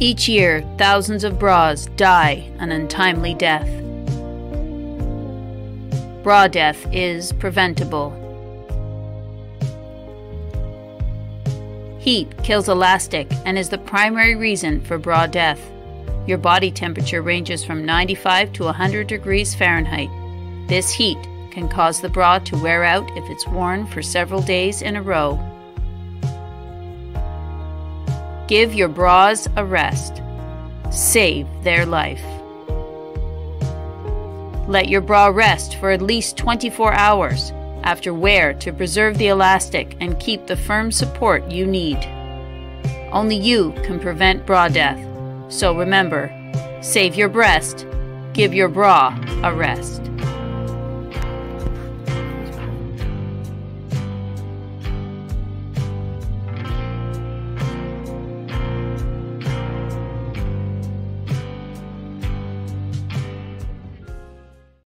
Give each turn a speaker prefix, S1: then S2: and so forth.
S1: Each year, thousands of bras die an untimely death. Bra death is preventable. Heat kills elastic and is the primary reason for bra death. Your body temperature ranges from 95 to 100 degrees Fahrenheit. This heat can cause the bra to wear out if it's worn for several days in a row. Give your bras a rest. Save their life. Let your bra rest for at least 24 hours after wear to preserve the elastic and keep the firm support you need. Only you can prevent bra death. So remember, save your breast, give your bra a rest.